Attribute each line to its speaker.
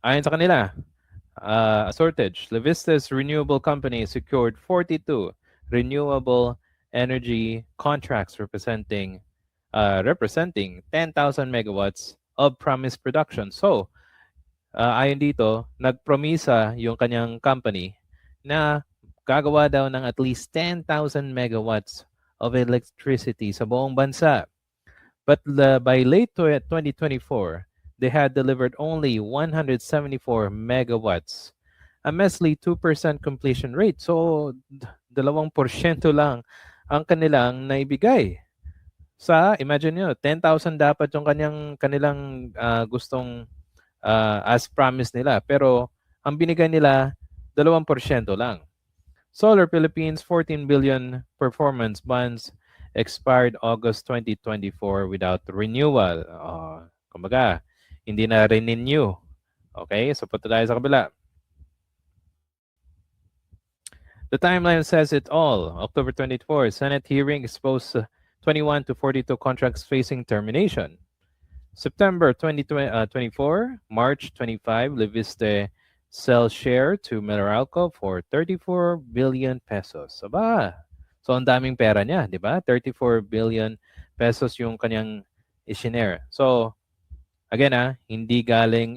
Speaker 1: Ayon sa kanila, Assortage, Levista's renewable company secured 42 renewable energy contracts representing 10,000 megawatts of promised production. So, ayon dito, nagpromisa yung kanyang company na gagawa daw ng at least 10,000 megawatts of electricity sa buong bansa. But by late 2024, they had delivered only 174 megawatts, a measly 2% completion rate. So, 2% lang ang kanilang naibigay. Imagine nyo, 10,000 dapat yung kanilang gustong as promised nila. Pero, ang binigay nila, 2% lang. Solar Philippines 14 billion performance bonds expired August 2024 without renewal. Kumbaga, hindi na renew. Okay, so punta tayo sa kabila. The timeline says it all. October 24, Senate hearing exposed 21 to 42 contracts facing termination. September 2024, March 25, Leviste sells share to Meralco for 34 billion pesos. Aba, so ang daming pera niya, di ba? 34 billion pesos yung kanyang isinare. So, again hindi galing